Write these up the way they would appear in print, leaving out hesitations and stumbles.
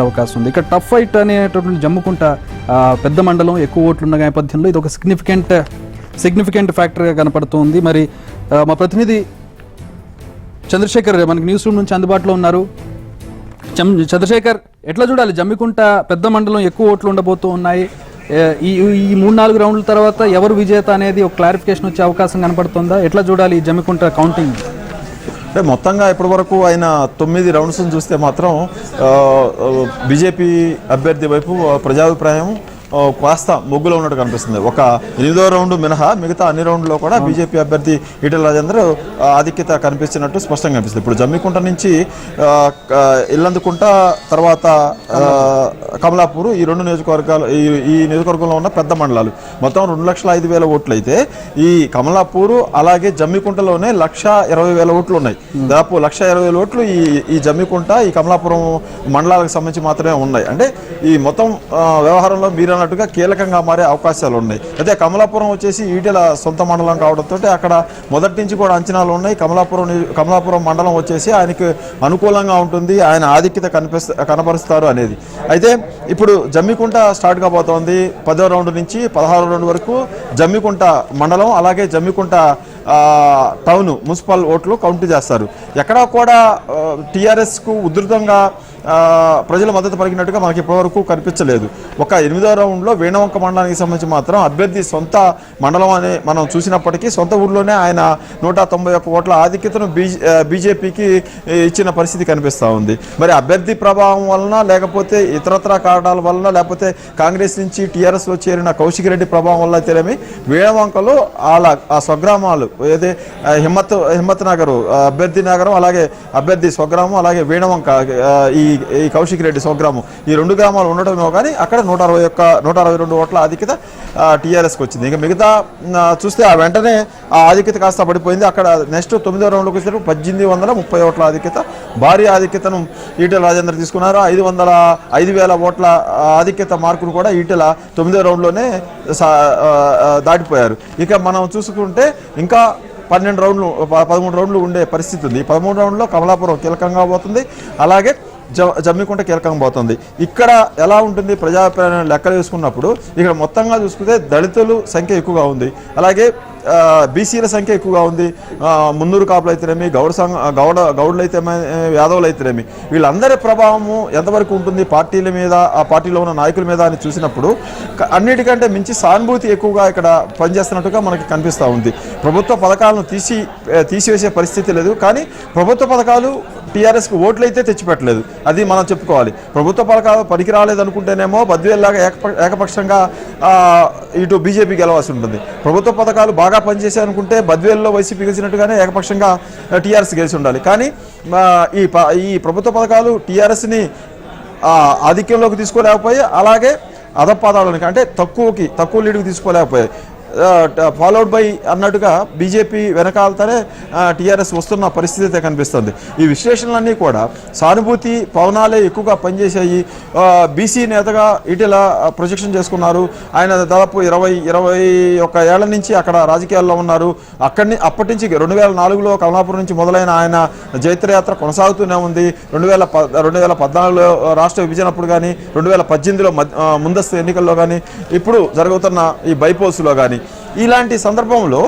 అవకాశం ఉంది. ఇక్కడ టఫ్ ఫైట్ అనేటటువంటి జమ్మికుంట పెద్ద మండలం, ఎక్కువ ఓట్లు ఉన్న నేపథ్యంలో ఇది ఒక సిగ్నిఫికెంట్ ఫ్యాక్టర్గా కనపడుతుంది. మరి మా ప్రతినిధి చంద్రశేఖర్ మనకి న్యూస్ రూమ్ నుంచి అందుబాటులో ఉన్నారు. చంద్రశేఖర్, ఎట్లా చూడాలి? జమ్మికుంట పెద్ద మండలం, ఎక్కువ ఓట్లు ఉండబోతూ ఉన్నాయి. ఈ 3-4 రౌండ్ల తర్వాత ఎవరు విజేత అనేది ఒక క్లారిఫికేషన్ వచ్చే అవకాశం కనపడుతుందా? ఎట్లా చూడాలి ఈ జమ్మికుంట కౌంటింగ్? అంటే మొత్తంగా ఇప్పటి వరకు ఆయన 9 రౌండ్స్ చూస్తే మాత్రం బీజేపీ అభ్యర్థి వైపు ప్రజాభిప్రాయం కాస్త మొగ్గులో ఉన్నట్టు కనిపిస్తుంది. ఒక 8వ రౌండ్ మినహా మిగతా అన్ని రౌండ్లో కూడా బీజేపీ అభ్యర్థి ఈటెల రాజేందర్ ఆధిక్యత కనిపించినట్టు స్పష్టంగా కనిపిస్తుంది. ఇప్పుడు జమ్మికుంట నుంచి ఇల్లందుకుంట, తర్వాత కమలాపూర్, ఈ 2 నియోజకవర్గాలు, ఈ నియోజకవర్గంలో ఉన్న పెద్ద మండలాలు మొత్తం 2,05,000 ఓట్లు అయితే ఈ కమలాపూర్ అలాగే జమ్మికుంటలోనే 1,20,000 ఓట్లు ఉన్నాయి. దాదాపు 1,20,000 ఓట్లు ఈ జమ్మికుంట, ఈ కమలాపురం మండలాలకు సంబంధించి మాత్రమే ఉన్నాయి. అంటే ఈ మొత్తం వ్యవహారంలో మీరు అన్నట్టుగా కీలకంగా మారే అవకాశాలు ఉన్నాయి. అయితే కమలాపురం వచ్చేసి ఈటెల సొంత మండలం కావడంతో అక్కడ మొదటి నుంచి కూడా అంచనాలు ఉన్నాయి. కమలాపురం మండలం వచ్చేసి ఆయనకు అనుకూలంగా ఉంటుంది, ఆయన ఆధిక్యత కనపరుస్తారు అనేది. అయితే ఇప్పుడు జమ్మికుంట స్టార్ట్ కాబోతోంది. 10వ రౌండ్ నుంచి 16వ రౌండ్ వరకు జమ్మికుంట మండలం అలాగే జమ్మికుంట టౌన్ మున్సిపల్ ఓట్లు కౌంట్ చేస్తారు. ఎక్కడా కూడా టీఆర్ఎస్కు ఉధృతంగా ప్రజల మద్దతు పలికినట్టుగా మనకి ఇప్పటివరకు కనిపించలేదు. ఒక 8వ రౌండ్లో వేణవంక మండలానికి సంబంధించి మాత్రం అభ్యర్థి సొంత మండలం అని మనం చూసినప్పటికీ సొంత ఊర్లోనే ఆయన 191 ఓట్ల ఆధిక్యతను బీజేపీకి ఇచ్చిన పరిస్థితి కనిపిస్తూ ఉంది. మరి అభ్యర్థి ప్రభావం వలన, లేకపోతే ఇతరత్ర కారణాల వలన, లేకపోతే కాంగ్రెస్ నుంచి టీఆర్ఎస్లో చేరిన కౌశిక్ రెడ్డి ప్రభావం వల్ల తెలియమి వేణవంకలో ఆ స్వగ్రామాలు ఏదే హిమ్మత్ నగరు అభ్యర్థి నగరం, అలాగే అభ్యర్థి స్వగ్రామం, అలాగే వేణవంక ఈ కౌశిక్ రెడ్డి స్వగ్రామం, ఈ 2 గ్రామాలు ఉండటమేమో కానీ అక్కడ 162 ఓట్ల ఆధిక్యత టీఆర్ఎస్కి వచ్చింది. ఇంకా మిగతా చూస్తే ఆ వెంటనే ఆ ఆధిక్యత కాస్త పడిపోయింది. అక్కడ నెక్స్ట్ 9వ రౌండ్లోకి వచ్చేటప్పుడు 1,830 ఓట్ల ఆధిక్యత, భారీ ఆధిక్యతను ఈటెల రాజేందర్ తీసుకున్నారు. 5,000 ఓట్ల ఆధిక్యత మార్కును కూడా ఈటెల 9వ రౌండ్లోనే దాటిపోయారు. ఇక మనం చూసుకుంటే ఇంకా 13 రౌండ్లు ఉండే పరిస్థితి ఉంది. 13 రౌండ్లో కమలాపురం కీలకంగా పోతుంది, అలాగే జమ్మికుంట కీలకంగా పోతుంది. ఇక్కడ ఎలా ఉంటుంది ప్రజాభిప్రాయం లెక్కలు వేసుకున్నప్పుడు ఇక్కడ మొత్తంగా చూసుకుంటే దళితులు సంఖ్య ఎక్కువగా ఉంది, అలాగే బీసీల సంఖ్య ఎక్కువగా ఉంది. మున్నూరు కాపులు అయితేనేమి, గౌడులు అయితేనే, యాదవులు అయితేనేమి, వీళ్ళందరి ప్రభావము ఎంతవరకు ఉంటుంది పార్టీల మీద, ఆ పార్టీలో ఉన్న నాయకుల మీద అని చూసినప్పుడు అన్నిటికంటే మించి సానుభూతి ఎక్కువగా ఇక్కడ పనిచేస్తున్నట్టుగా మనకి కనిపిస్తూ ఉంది. ప్రభుత్వ పథకాలను తీసివేసే పరిస్థితి లేదు, కానీ ప్రభుత్వ పథకాలు టీఆర్ఎస్కి ఓట్లు అయితే తెచ్చిపెట్టలేదు, అది మనం చెప్పుకోవాలి. ప్రభుత్వ పథకాలు పనికి రాలేదనుకుంటేనేమో బద్వేల్లాగా ఏకపక్షంగా ఇటు బీజేపీ గెలవాల్సి ఉంటుంది. ప్రభుత్వ పథకాలు బాగా పనిచేసాయనుకుంటే బద్వేల్లో వైసీపీ గెలిచినట్టుగానే ఏకపక్షంగా టీఆర్ఎస్ గెలిచి ఉండాలి. కానీ ఈ ప్రభుత్వ పథకాలు టీఆర్ఎస్ని ఆధిక్యంలోకి తీసుకోలేకపోయాయి, అలాగే అధపాదాలకి అంటే తక్కువ లీడ్కి తీసుకోలేకపోయాయి. ఫాలోడ్ బై అన్నట్టుగా బీజేపీ వెనకాలతోనే టీఆర్ఎస్ వస్తున్న పరిస్థితి అయితే కనిపిస్తుంది. ఈ విశ్లేషణలన్నీ కూడా సానుభూతి పవనాలే ఎక్కువగా పనిచేసాయి. బీసీ నేతగా ఈటెల ప్రొజెక్షన్ చేసుకున్నారు. ఆయన దాదాపు 21 ఏళ్ల నుంచి అక్కడ రాజకీయాల్లో ఉన్నారు. అప్పటి నుంచి 2004లో కమలాపురం నుంచి మొదలైన ఆయన జైత్రయాత్ర కొనసాగుతూనే ఉంది. 2014లో రాష్ట్ర విభజనప్పుడు కానీ, 2018లో ముందస్తు ఎన్నికల్లో కానీ, ఇప్పుడు జరుగుతున్న ఈ బైపోల్స్లో కానీ, ఇలాంటి సందర్భంలో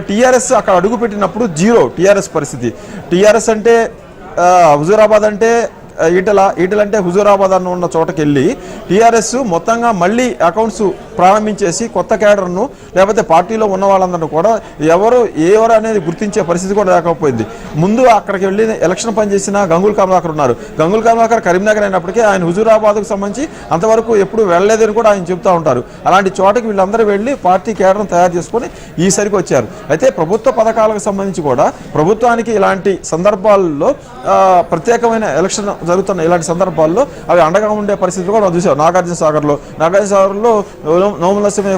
టీఆర్ఎస్ అక్కడ అడుగుపెట్టినప్పుడు జీరో టీఆర్ఎస్ పరిస్థితి. టీఆర్ఎస్ అంటే హుజూరాబాద్ అంటే ఈటెల అంటే హుజూరాబాద్ అన్న ఉన్న చోటకి వెళ్ళి టీఆర్ఎస్ మొత్తంగా మళ్ళీ అకౌంట్స్ ప్రారంభించేసి కొత్త క్యాడర్ను, లేకపోతే పార్టీలో ఉన్న వాళ్ళందరినీ కూడా ఎవరు అనేది గుర్తించే పరిస్థితి కూడా లేకపోయింది. ముందు అక్కడికి వెళ్ళి ఎలక్షన్ పనిచేసిన గంగుల్ కమలాకర్ ఉన్నారు. గంగుల్ కమలాకర్ కరీంనగర్ అయినప్పటికీ ఆయన హుజూరాబాద్కు సంబంధించి అంతవరకు ఎప్పుడు వెళ్ళలేదని కూడా ఆయన చెబుతూ ఉంటారు. అలాంటి చోటకి వీళ్ళందరూ వెళ్ళి పార్టీ క్యాడర్ను తయారు చేసుకొని ఈసరికి వచ్చారు. అయితే ప్రభుత్వ పథకాలకు సంబంధించి కూడా ప్రభుత్వానికి ఇలాంటి సందర్భాల్లో ప్రత్యేకమైన ఎలక్షన్ జరుగుతున్న ఇలాంటి సందర్భాల్లో అవి అండగా ఉండే పరిస్థితులు కూడా మనం చూసాం. నాగార్జున సాగర్లో నోములక్ష్మి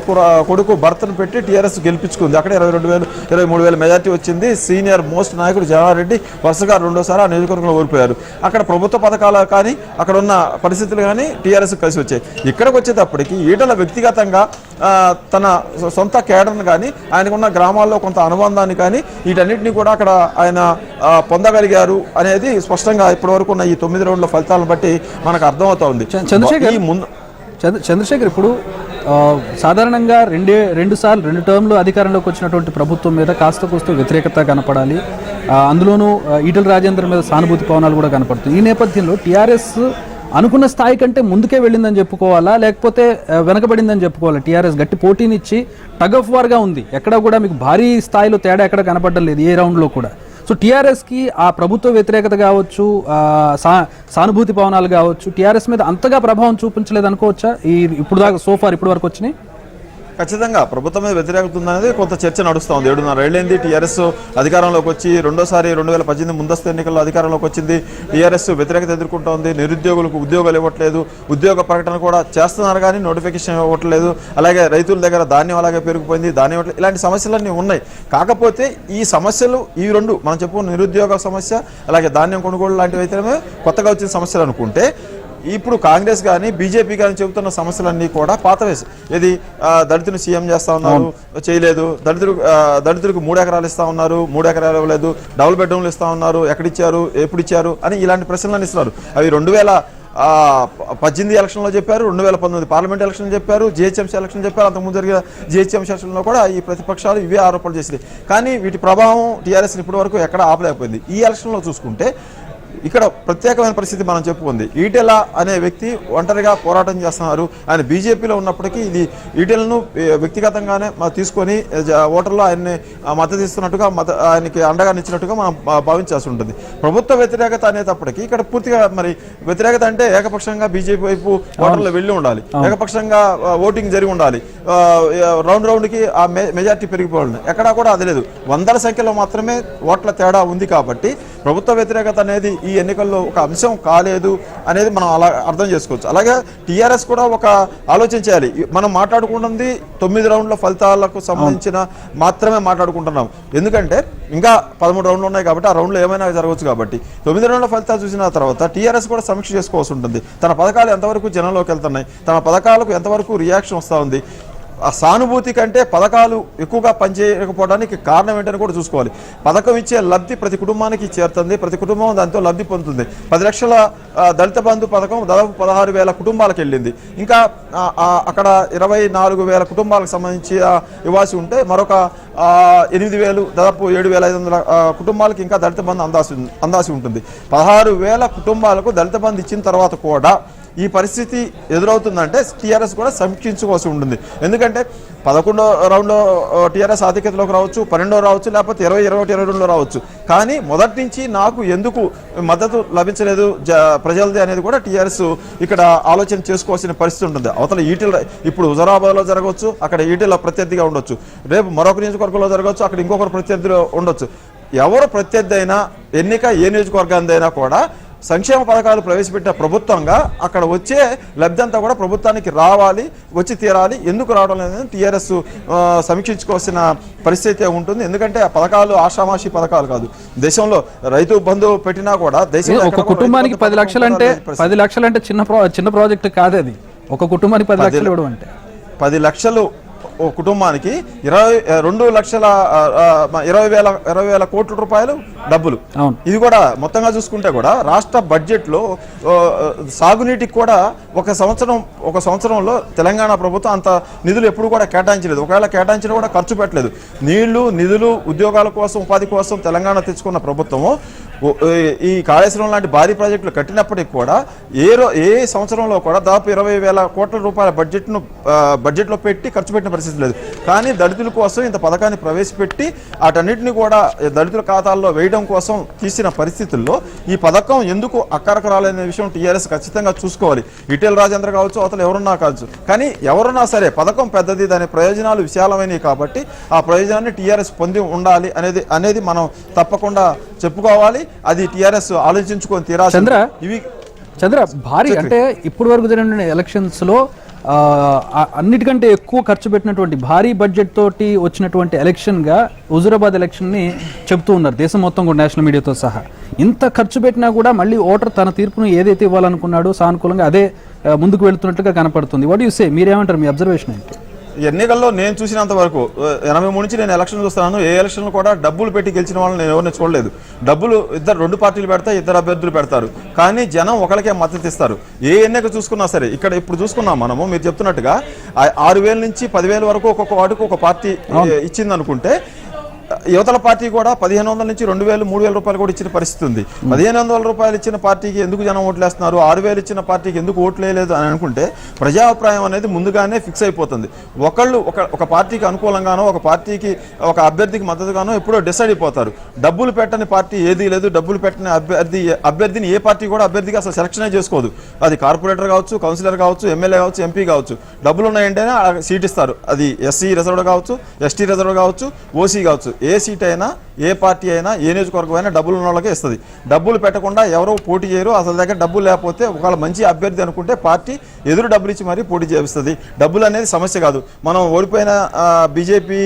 కొడుకు భర్తను పెట్టి టీఆర్ఎస్ గెలిపించుకుంది. అక్కడ 22,000 23,000 మెజార్టీ వచ్చింది. సీనియర్ మోస్ట్ నాయకుడు జవహర్రెడ్డి వరుసగా రెండోసారి ఆ నియోజకవర్గంలో ఓడిపోయారు. అక్కడ ప్రభుత్వ పథకాలు కానీ అక్కడ ఉన్న పరిస్థితులు కానీ టీఆర్ఎస్ కలిసి వచ్చాయి. ఇక్కడికి వచ్చేటప్పటికి ఈటల వ్యక్తిగతంగా తన సొంత కేడర్ను కానీ ఆయనకున్న గ్రామాల్లో కొంత అనుబంధాన్ని కానీ వీటన్నిటిని కూడా అక్కడ ఆయన పొందగలిగారు అనేది స్పష్టంగా ఇప్పటివరకు ఉన్న ఈ 9 రౌండ్ల ఫలితాలను బట్టి మనకు అర్థమవుతా ఉంది. చంద్రశేఖర్, ఇప్పుడు సాధారణంగా రెండు టర్మ్లు అధికారంలోకి వచ్చినటువంటి ప్రభుత్వం మీద కాస్త కూస్త వ్యతిరేకత కనపడాలి. అందులోనూ ఈటల రాజేందర్ మీద సానుభూతి పవనాలు కూడా కనపడుతుంది. ఈ నేపథ్యంలో టీఆర్ఎస్ అనుకున్న స్థాయి కంటే ముందుకే వెళ్ళిందని చెప్పుకోవాలా, లేకపోతే వెనకబడిందని చెప్పుకోవాలా? టీఆర్ఎస్ గట్టి పోటీనిచ్చి టగ్ ఆఫ్ వార్గా ఉంది. ఎక్కడా కూడా మీకు భారీ స్థాయిలో తేడా ఎక్కడ కనపడడం లేదు ఏ రౌండ్లో కూడా. సో టీఆర్ఎస్కి ఆ ప్రభుత్వ వ్యతిరేకత కావచ్చు, సానుభూతి పవనాలు కావచ్చు, టీఆర్ఎస్ మీద అంతగా ప్రభావం చూపించలేదు అనుకోవచ్చా ఇప్పుడు దాకా ఇప్పటి వరకు వచ్చినాయి? ఖచ్చితంగా ప్రభుత్వం మీద వ్యతిరేకత ఉందనేది కొంత చర్చ నడుస్తూ ఉంది. 7.5 ఏళ్ళైంది టీఆర్ఎస్ అధికారంలోకి వచ్చి. రెండోసారి 2018 ముందస్తు ఎన్నికల్లో అధికారంలోకి వచ్చింది. టీఆర్ఎస్ వ్యతిరేకత ఎదుర్కొంటోంది. నిరుద్యోగులకు ఉద్యోగాలు ఇవ్వట్లేదు, ఉద్యోగ ప్రకటన కూడా చేస్తున్నారు కానీ నోటిఫికేషన్ ఇవ్వట్లేదు. అలాగే రైతుల దగ్గర ధాన్యం అలాగే పెరిగిపోయింది, ధాన్యం ఇవ్వట్లేదు. ఇలాంటి సమస్యలన్నీ ఉన్నాయి. కాకపోతే ఈ సమస్యలు ఈ రెండు మనం చెప్పుకున్న నిరుద్యోగ సమస్య అలాగే ధాన్యం కొనుగోలు లాంటివి అయితేనే కొత్తగా వచ్చిన సమస్యలు అనుకుంటే, ఇప్పుడు కాంగ్రెస్ కానీ బీజేపీ కానీ చెబుతున్న సమస్యలన్నీ కూడా పాతవేసి. ఇది దళితులు సీఎం చేస్తా ఉన్నారు, చేయలేదు. దళితులకు 3 ఎకరాలు ఇస్తా ఉన్నారు, 3 ఎకరాలు ఇవ్వలేదు. డబుల్ బెడ్రూమ్లు ఇస్తా ఉన్నారు, ఎక్కడిచ్చారు, ఎప్పుడు ఇచ్చారు అని ఇలాంటి ప్రశ్నలు ఇస్తున్నారు. అవి 2018 ఎలక్షన్లో చెప్పారు, 2019 పార్లమెంట్ ఎలక్షన్ చెప్పారు, జిహెచ్ఎంసీ ఎలక్షన్ చెప్పారు. అంతకుముందు జరిగిన జిహెచ్ఎంసీ ఎలక్షన్లో కూడా ఈ ప్రతిపక్షాలు ఇవే ఆరోపణలు చేసింది. కానీ వీటి ప్రభావం టీఆర్ఎస్ని ఇప్పటి వరకు ఎక్కడ ఆపలేకపోయింది. ఈ ఎలక్షన్లో చూసుకుంటే ఇక్కడ ప్రత్యేకమైన పరిస్థితి మనం చెప్పుకుంది. ఈటెల అనే వ్యక్తి ఒంటరిగా పోరాటం చేస్తున్నారు. ఆయన బీజేపీలో ఉన్నప్పటికీ ఇది ఈటెలను వ్యక్తిగతంగానే తీసుకొని ఓటర్లో ఆయన్ని మద్దతు ఇస్తున్నట్టుగా ఆయనకి అండగా నిచ్చినట్టుగా మనం భావించాల్సి ఉంటుంది. ప్రభుత్వ వ్యతిరేకత అనేటప్పటికీ ఇక్కడ పూర్తిగా మరి వ్యతిరేకత అంటే ఏకపక్షంగా బీజేపీ వైపు ఓటర్లు వెళ్ళి ఉండాలి, ఏకపక్షంగా ఓటింగ్ జరిగి ఉండాలి, రౌండ్కి ఆ మెజార్టీ పెరిగిపోవాలి. ఎక్కడా కూడా అది లేదు. వందల సంఖ్యలో మాత్రమే ఓట్ల తేడా ఉంది. కాబట్టి ప్రభుత్వ వ్యతిరేకత అనేది ఈ ఎన్నికల్లో ఒక అంశం కాలేదు అనేది మనం అలా అర్థం చేసుకోవచ్చు. అలాగే టీఆర్ఎస్ కూడా ఒక ఆలోచన చేయాలి. మనం మాట్లాడుకుంటుంది 9 రౌండ్ల ఫలితాలకు సంబంధించిన మాత్రమే మాట్లాడుకుంటున్నాం. ఎందుకంటే ఇంకా 13 రౌండ్లు ఉన్నాయి కాబట్టి ఆ రౌండ్లో ఏమైనా జరగవచ్చు. కాబట్టి 9 రౌండ్ల ఫలితాలు చూసిన తర్వాత టీఆర్ఎస్ కూడా సమీక్ష చేసుకోవాల్సి ఉంటుంది. తన పథకాలు ఎంతవరకు జనంలోకి వెళ్తున్నాయి, తన పథకాలకు ఎంతవరకు రియాక్షన్ వస్తూ ఉంది, ఆ సానుభూతి కంటే పథకాలు ఎక్కువగా పనిచేయకపోవడానికి కారణం ఏంటని కూడా చూసుకోవాలి. పథకం ఇచ్చే లబ్ధి ప్రతి కుటుంబానికి చేరుతుంది, ప్రతి కుటుంబం దాంతో లబ్ధి పొందుతుంది. 10 లక్షల దళిత బంధు పథకం దాదాపు 16,000 కుటుంబాలకు వెళ్ళింది. ఇంకా అక్కడ 24,000 కుటుంబాలకు సంబంధించి ఇవ్వాల్సి ఉంటే మరొక 8,000 దాదాపు 7,500 కుటుంబాలకు ఇంకా దళిత బంధు అందాల్సి ఉంటుంది. 16,000 కుటుంబాలకు దళిత బంధు ఇచ్చిన తర్వాత కూడా ఈ పరిస్థితి ఎదురవుతుందంటే టీఆర్ఎస్ కూడా సమీక్షించుకోవాల్సి ఉంటుంది. ఎందుకంటే 11వ రౌండ్లో టీఆర్ఎస్ ఆధిక్యతలోకి రావచ్చు, 12వ రావచ్చు, లేకపోతే 20, 21, 22లో రావచ్చు. కానీ మొదటి నుంచి నాకు ఎందుకు మద్దతు లభించలేదు ప్రజలది అనేది కూడా టీఆర్ఎస్ ఇక్కడ ఆలోచన చేసుకోవాల్సిన పరిస్థితి ఉంటుంది. అవతల ఈటెల ఇప్పుడు హుజరాబాద్లో జరగవచ్చు, అక్కడ ఈటెల ప్రత్యర్థిగా ఉండొచ్చు. రేపు మరొక నియోజకవర్గంలో జరగవచ్చు, అక్కడ ఇంకొకరు ప్రత్యర్థిలో ఉండొచ్చు. ఎవరు ప్రత్యర్థి అయినా ఎన్నిక ఏ నియోజకవర్గానిదైనా కూడా సంక్షేమ పథకాలు ప్రవేశపెట్టిన ప్రభుత్వంగా అక్కడ వచ్చే లబ్ధి అంతా కూడా ప్రభుత్వానికి రావాలి, వచ్చి తీరాలి. ఎందుకు రావడం లేదని టీఆర్ఎస్ సమీక్షించుకోవాల్సిన పరిస్థితి ఉంటుంది. ఎందుకంటే ఆ పథకాలు ఆషామాషి పథకాలు కాదు. దేశంలో రైతు బంధు పెట్టినా కూడా దేశంలో ఒక కుటుంబానికి 10 లక్షలు అంటే చిన్న ప్రాజెక్ట్ కాదు. అది ఒక కుటుంబానికి 10 లక్షలు ఇవ్వడం అంటే 10 లక్షలు ఓ కుటుంబానికి 20,000 కోట్ల రూపాయలు డబ్బులు. ఇది కూడా మొత్తంగా చూసుకుంటే కూడా రాష్ట్ర బడ్జెట్లో సాగునీటికి కూడా ఒక సంవత్సరంలో తెలంగాణ ప్రభుత్వం అంత నిధులు ఎప్పుడు కూడా కేటాయించలేదు. ఒకవేళ కేటాయించినా కూడా ఖర్చు పెట్టలేదు. నీళ్లు, నిధులు, ఉద్యోగాల కోసం, ఉపాధి కోసం తెలంగాణ తెచ్చుకున్న ప్రభుత్వము ఈ కాళేశ్వరం లాంటి భారీ ప్రాజెక్టులు కట్టినప్పటికీ కూడా ఏ సంవత్సరంలో కూడా దాదాపు 20,000 కోట్ల రూపాయల బడ్జెట్లో పెట్టి ఖర్చు పెట్టిన పరిస్థితి లేదు. కానీ దళితుల కోసం ఇంత పథకాన్ని ప్రవేశపెట్టి వాటన్నిటిని కూడా దళితుల ఖాతాల్లో వేయడం కోసం తీసిన పరిస్థితుల్లో ఈ పథకం ఎందుకు అక్కరకు రాలేదనే విషయం టీఆర్ఎస్ ఖచ్చితంగా చూసుకోవాలి. ఈటెల రాజేంద్ర కావచ్చు, అవతల ఎవరున్నా కావచ్చు, కానీ ఎవరున్నా సరే పథకం పెద్దది, దాని ప్రయోజనాలు విశాలమైనవి. కాబట్టి ఆ ప్రయోజనాన్ని టీఆర్ఎస్ పొంది ఉండాలి అనేది మనం తప్పకుండా చెప్పుకోవాలి. అది టీఆర్ఎస్ ఆలోచించుకొని తీరాలి. చంద్ర భారీ అంటే ఇప్పటి వరకు జరిగిన ఎలక్షన్స్ లో అన్నిటికంటే ఎక్కువ ఖర్చు పెట్టినటువంటి భారీ బడ్జెట్ తోటి వచ్చినటువంటి ఎలక్షన్గా హుజూరాబాద్ ఎలక్షన్ని చెప్తూ ఉన్నారు దేశం మొత్తం కూడా నేషనల్ మీడియాతో సహా. ఇంత ఖర్చు పెట్టినా కూడా మళ్ళీ ఓటర్ తన తీర్పును ఏదైతే ఇవ్వాలనుకున్నాడో సానుకూలంగా అదే ముందుకు వెళ్తున్నట్టుగా కనపడుతుంది. వాట్ యు సే, మీరేమంటారు, మీ అబ్జర్వేషన్ ఏంటి? ఎన్నికల్లో నేను చూసినంత వరకు 83 నుంచి నేను ఎలక్షన్ చూస్తున్నాను. ఏ ఎలక్షన్ కూడా డబ్బులు పెట్టి గెలిచిన వాళ్ళని నేను ఎవరిని చూడలేదు. డబ్బులు రెండు పార్టీలు పెడతాయి, ఇద్దరు అభ్యర్థులు పెడతారు, కానీ జనం ఒకరికే మద్దతు ఇస్తారు. ఏ ఎన్నిక చూసుకున్నా సరే, ఇక్కడ ఇప్పుడు చూసుకున్నాం మనము, మీరు చెప్తున్నట్టుగా 6,000 నుంచి 10,000 వరకు ఒక్కొక్క వార్డుకు ఒక పార్టీ ఇచ్చింది అనుకుంటే, యువతల పార్టీ కూడా 1,500 నుంచి 2,000, 3,000 రూపాయలు కూడా ఇచ్చిన పరిస్థితి ఉంది. 1,500 రూపాయలు ఇచ్చిన పార్టీకి ఎందుకు జనం ఓట్లు వేస్తున్నారు, 6,000 ఇచ్చిన పార్టీకి ఎందుకు ఓట్లు వేయలేదు అని అనుకుంటే ప్రజాభిప్రాయం అనేది ముందుగానే ఫిక్స్ అయిపోతుంది. ఒక పార్టీకి అనుకూలంగానో ఒక పార్టీకి ఒక అభ్యర్థికి మద్దతుగానో ఎప్పుడో డిసైడ్ అయిపోతారు. డబ్బులు పెట్టని పార్టీ ఏదీ లేదు. డబ్బులు పెట్టని అభ్యర్థిని ఏ పార్టీ కూడా అభ్యర్థిగా అసలు సెలక్షనే చేసుకోదు. అది కార్పొరేటర్ కావచ్చు, కౌన్సిలర్ కావచ్చు, ఎమ్మెల్యే కావచ్చు, ఎంపీ కావచ్చు. డబ్బులు ఉన్నాయంటేనే సీట్ ఇస్తారు. అది ఎస్సీ రిజర్వ్ కావచ్చు, ఎస్టీ రిజర్వ్ కావచ్చు, ఓసీ కావచ్చు. ఏ సీట్ అయినా, ఏ పార్టీ అయినా, ఏ నియోజకవర్గం అయినా డబ్బులు ఉన్న వాళ్ళకే ఇస్తుంది. డబ్బులు పెట్టకుండా ఎవరో పోటీ చేయరు. అసలు దగ్గర డబ్బులు లేకపోతే ఒకవేళ మంచి అభ్యర్థి అనుకుంటే పార్టీ ఎదురు డబ్బులు ఇచ్చి మరీ పోటీ చేపిస్తుంది. డబ్బులు అనేది సమస్య కాదు. మనం ఓడిపోయిన బీజేపీ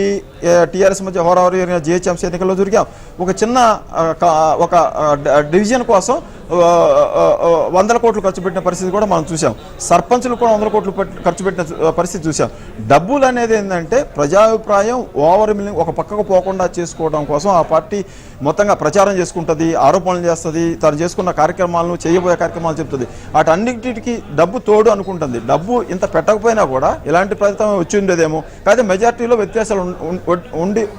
టీఆర్ఎస్ మధ్య హోరాహోరీ జిహెచ్ఎంసీ ఎన్నికల్లో జరిగాం. ఒక చిన్న ఒక డివిజన్ కోసం 100 కోట్లు ఖర్చు పెట్టిన పరిస్థితి కూడా మనం చూసాం. సర్పంచులు కూడా 100 కోట్లు ఖర్చు పెట్టిన పరిస్థితి చూసాం. డబ్బులు అనేది ఏంటంటే ప్రజాభిప్రాయం ఓవర్ మిల్లింగ్ ఒక పక్కకు పోకుండా చేసుకోవడం కోసం ఆ పార్టీ మొత్తంగా ప్రచారం చేసుకుంటుంది, ఆరోపణలు చేస్తుంది, తను చేసుకున్న కార్యక్రమాలను, చేయబోయే కార్యక్రమాలు చెప్తుంది. వాటన్నిటికీ డబ్బు తోడు అనుకుంటుంది. డబ్బు ఇంత పెట్టకపోయినా కూడా ఇలాంటి ఫలితం వచ్చి ఉండేదేమో, కానీ మెజార్టీలో వ్యత్యాసాలు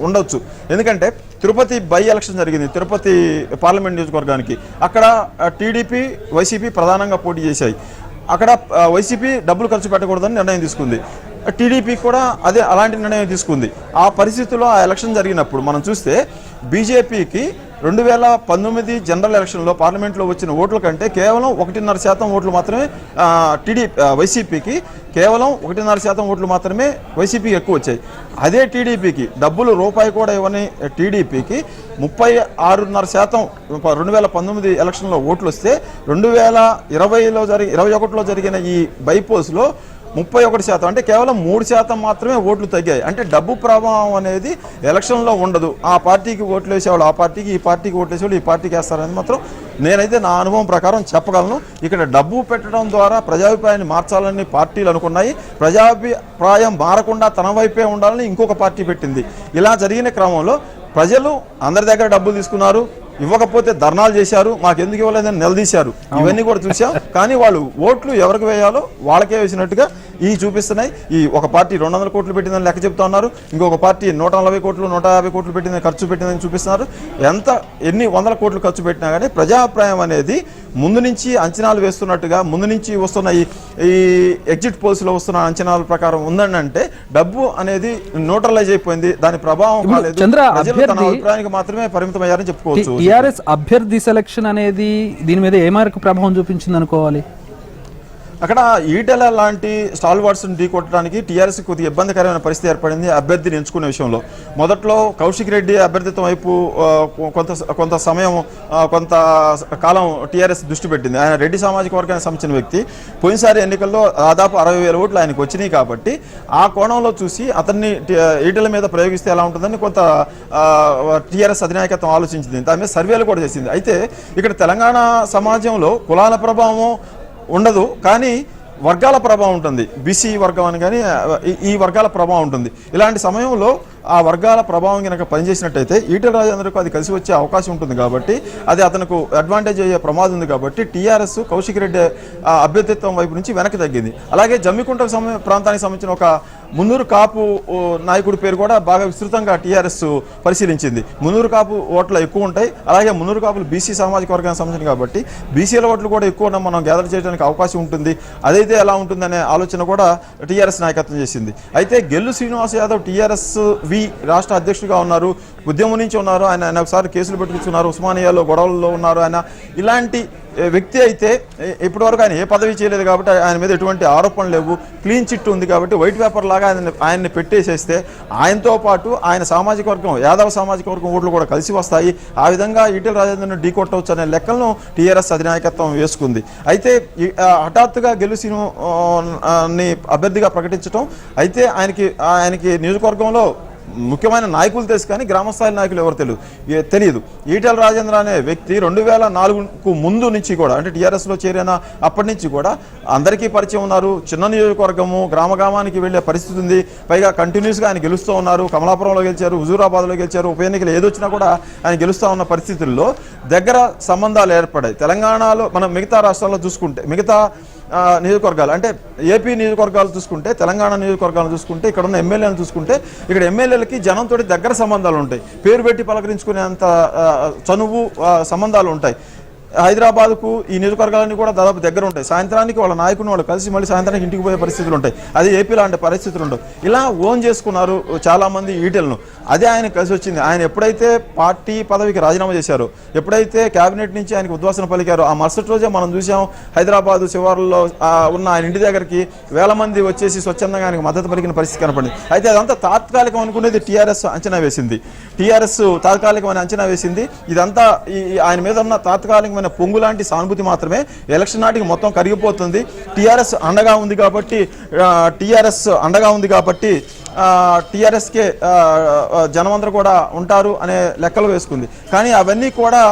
ఉండొచ్చు. ఎందుకంటే తిరుపతి బై ఎలక్షన్ జరిగింది, తిరుపతి పార్లమెంట్ నియోజకవర్గానికి. అక్కడ టీడీపీ, వైసీపీ ప్రధానంగా పోటీ చేశాయి. అక్కడ వైసీపీ డబ్బులు ఖర్చు పెట్టకూడదని నిర్ణయం తీసుకుంది. టీడీపీ కూడా అలాంటి నిర్ణయం తీసుకుంది. ఆ పరిస్థితుల్లో ఆ ఎలక్షన్ జరిగినప్పుడు మనం చూస్తే బీజేపీకి 2019 జనరల్ ఎలక్షన్లో పార్లమెంట్లో వచ్చిన ఓట్ల కంటే కేవలం 1.5% ఓట్లు మాత్రమే వైసీపీకి కేవలం 1.5% ఓట్లు మాత్రమే వైసీపీకి ఎక్కువ వచ్చాయి. అదే టీడీపీకి డబ్బులు రూపాయి కూడా ఇవ్వని టీడీపీకి 36.5% 2019 ఎలక్షన్లో ఓట్లు వస్తే 2021లో జరిగిన ఈ బైపోల్స్లో 31%, అంటే కేవలం 3% మాత్రమే ఓట్లు తగ్గాయి. అంటే డబ్బు ప్రభావం అనేది ఎలక్షన్లో ఉండదు. ఆ పార్టీకి ఓట్లు వేసేవాళ్ళు ఆ పార్టీకి, ఈ పార్టీకి ఓట్లు వేసేవాళ్ళు ఈ పార్టీకి వేస్తారని మాత్రం నేనైతే నా అనుభవం ప్రకారం చెప్పగలను. ఇక్కడ డబ్బు పెట్టడం ద్వారా ప్రజాభిప్రాయాన్ని మార్చాలని పార్టీలు అనుకున్నాయి. ప్రజాభిప్రాయం మారకుండా తన వైపే ఉండాలని ఇంకొక పార్టీ పెట్టింది. ఇలా జరిగిన క్రమంలో ప్రజలు అందరి దగ్గర డబ్బులు తీసుకున్నారు, ఇవ్వకపోతే ధర్నాలు చేశారు, మాకెందుకు ఇవ్వలేదని నిలదీశారు. ఇవన్నీ కూడా చూసాం. కానీ వాళ్ళు ఓట్లు ఎవరికి వేయాలో వాళ్ళకే వేసినట్టుగా ఈ చూపిస్తున్నాయి. ఈ ఒక పార్టీ 200 కోట్లు పెట్టిందని లెక్క చెప్తా ఉన్నారు, ఇంకొక పార్టీ 140 కోట్లు 150 కోట్లు పెట్టిందని ఖర్చు పెట్టిందని చూపిస్తున్నారు. ఎన్ని 100 కోట్లు ఖర్చు పెట్టినా కానీ ప్రజాభిప్రాయం అనేది ముందు నుంచి అంచనాలు వేస్తున్నట్టుగా, ముందు నుంచి వస్తున్న ఈ ఎగ్జిట్ పోల్స్లో వస్తున్న అంచనాల ప్రకారం ఉందని అంటే డబ్బు అనేది న్యూట్రలైజ్ అయిపోయింది. దాని ప్రభావం కాలేదు. ప్రజలు తన అభిప్రాయానికి మాత్రమే పరిమితమయ్యారని చెప్పుకోవచ్చు. టీఆర్ఎస్ అభ్యర్థి సెలక్షన్ అనేది దీని మీద ఏ మేరకు ప్రభావం చూపించింది అనుకోవాలి? అక్కడ ఈటెల లాంటి స్టాల్వార్డ్స్ని ఢీకొట్టడానికి టీఆర్ఎస్ కొద్దిగా ఇబ్బందికరమైన పరిస్థితి ఏర్పడింది అభ్యర్థిని ఎంచుకునే విషయంలో. మొదట్లో కౌశిక్ రెడ్డి అభ్యర్థిత్వం వైపు కొంత సమయం కొంత కాలం టీఆర్ఎస్ దృష్టి పెట్టింది. ఆయన రెడ్డి సామాజిక వర్గానికి సంబంధించిన వ్యక్తి. పోయినసారి ఎన్నికల్లో దాదాపు 60,000 ఓట్లు ఆయనకు వచ్చినాయి కాబట్టి ఆ కోణంలో చూసి అతన్ని ఈటెల మీద ప్రయోగిస్తే ఎలా ఉంటుందని కొంత టీఆర్ఎస్ అధినాయకత్వం ఆలోచించింది. దాని మీద సర్వేలు కూడా చేసింది. అయితే ఇక్కడ తెలంగాణ సమాజంలో కులాల ప్రభావం ఉండదు, కానీ వర్గాల ప్రభావం ఉంటుంది. బీసీ వర్గం అని కానీ ఈ వర్గాల ప్రభావం ఉంటుంది. ఇలాంటి సమయంలో ఆ వర్గాల ప్రభావం కనుక పనిచేసినట్టయితే ఈటెల రాజేందర్కు అది కలిసి వచ్చే అవకాశం ఉంటుంది. కాబట్టి అది అతనికి అడ్వాంటేజ్ అయ్యే ప్రమాదం ఉంది. కాబట్టి టీఆర్ఎస్ కౌశిక్ రెడ్డి అభ్యర్థిత్వం వైపు నుంచి వెనక్కి తగ్గింది. అలాగే జమ్మికుంట ప్రాంతానికి సంబంధించిన ఒక మున్నూరు కాపు నాయకుడి పేరు కూడా బాగా విస్తృతంగా టీఆర్ఎస్ పరిశీలించింది. మున్నూరు కాపు ఓట్లు ఎక్కువ ఉంటాయి. అలాగే మున్నూరు కాపులు బీసీ సామాజిక వర్గానికి సంబంధించిన కాబట్టి బీసీల ఓట్లు కూడా ఎక్కువ మనం గ్యాదర్ చేయడానికి అవకాశం ఉంటుంది. అదైతే ఎలా ఉంటుందనే ఆలోచన కూడా టీఆర్ఎస్ నాయకత్వం చేసింది. అయితే గెల్లు శ్రీనివాస్ యాదవ్ టీఆర్ఎస్ రాష్ట్ర అధ్యక్షుడిగా ఉన్నారు. ఉద్యమం నుంచి ఉన్నారు, ఆయన ఒకసారి కేసులు పెట్టుకున్నారు, ఉస్మానియాలో గొడవల్లో ఉన్నారు ఆయన. ఇలాంటి వ్యక్తి అయితే ఇప్పటివరకు ఆయన ఏ పదవి చేయలేదు కాబట్టి ఆయన మీద ఎటువంటి ఆరోపణలు లేవు, క్లీన్ చిట్ ఉంది కాబట్టి వైట్ పేపర్ లాగా ఆయన్ని పెట్టేసేస్తే ఆయనతో పాటు ఆయన సామాజిక వర్గం, యాదవ సామాజిక వర్గం ఓట్లు కూడా కలిసి వస్తాయి. ఆ విధంగా ఈటెల రాజేందర్ను ఢీకొట్టవచ్చు అనే లెక్కలను టీఆర్ఎస్ అధినాయకత్వం వేసుకుంది. అయితే హఠాత్తుగా గెలుసిను అభ్యర్థిగా ప్రకటించడం, అయితే ఆయనకి నియోజకవర్గంలో ముఖ్యమైన నాయకులు తెలుసు కానీ గ్రామస్థాయి నాయకులు ఎవరు తెలియదు. ఈటెల రాజేంద్ర అనే వ్యక్తి 2004కు ముందు నుంచి కూడా, అంటే టీఆర్ఎస్లో చేరిన అప్పటి నుంచి కూడా అందరికీ పరిచయం ఉన్నారు. చిన్న నియోజకవర్గము, గ్రామానికి వెళ్ళే పరిస్థితి ఉంది. పైగా కంటిన్యూస్గా ఆయన గెలుస్తూ ఉన్నారు. కమలాపురంలో గెలిచారు, హుజూరాబాద్లో గెలిచారు. ఉప ఎన్నికలు ఏదొచ్చినా కూడా ఆయన గెలుస్తూ ఉన్న పరిస్థితుల్లో దగ్గర సంబంధాలు ఏర్పడాయి. తెలంగాణలో మనం మిగతా రాష్ట్రాల్లో చూసుకుంటే, మిగతా నియోజకవర్గాలు అంటే ఏపీ నియోజకవర్గాలు చూసుకుంటే, తెలంగాణ నియోజకవర్గాలు చూసుకుంటే, ఇక్కడ ఉన్న ఎమ్మెల్యేలను చూసుకుంటే, ఇక్కడ ఎమ్మెల్యేలకి జనంతో దగ్గర సంబంధాలు ఉంటాయి. పేరు పెట్టి పలకరించుకునేంత చనువు సంబంధాలు ఉంటాయి. హైదరాబాద్కు ఈ నియోజకవర్గాలన్నీ కూడా దాదాపు దగ్గర ఉంటాయి. సాయంత్రానికి వాళ్ళ నాయకుని వాళ్ళు కలిసి మళ్ళీ సాయంత్రానికి ఇంటికి పోయే పరిస్థితులు ఉంటాయి. అది ఏపీ లాంటి పరిస్థితులు ఉండవు. ఇలా ఓన్ చేసుకున్నారు చాలామంది ఈటెలను. అదే ఆయన కలిసి వచ్చింది. ఆయన ఎప్పుడైతే పార్టీ పదవికి రాజీనామా చేశారో, ఎప్పుడైతే కేబినెట్ నుంచి ఆయనకు ఉద్వాసన పలికారో, ఆ మరుసటి రోజే మనం చూసాం హైదరాబాదు శివారులో ఉన్న ఆయన ఇంటి దగ్గరికి వేల మంది వచ్చేసి స్వచ్ఛందంగా ఆయనకు మద్దతు పలికిన పరిస్థితి కనపడింది. అయితే అదంతా తాత్కాలికం అనుకునేది టీఆర్ఎస్ అంచనా వేసింది. టీఆర్ఎస్ తాత్కాలికమైన అంచనా వేసింది. ఇదంతా ఆయన మీద ఉన్న తాత్కాలికమైన పొంగు లాంటి సానుభూతి మాత్రమే. ఎలక్షన్ నాటికి మొత్తం కరిగిపోతుంది. టీఆర్ఎస్ అండగా ఉంది కాబట్టి టీఆర్ఎస్కే జనమందరూ కూడా ఉంటారు అనే లెక్కలు వేసుకుంది. కానీ అవన్నీ కూడా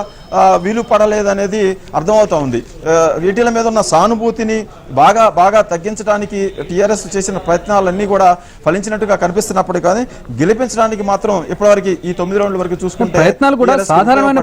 వీలు పడలేదనేది అర్థమవుతా ఉంది. వీటిల మీద ఉన్న సానుభూతిని బాగా తగ్గించడానికి టీఆర్ఎస్ చేసిన ప్రయత్నాలన్నీ కూడా ఫలించినట్టుగా కనిపిస్తున్నప్పుడు కానీ గెలిపించడానికి మాత్రం ఇప్పటివరకు ఈ 9 రౌండ్ల వరకు చూసుకుంటే ప్రయత్నాలు కూడా సాధారణమైన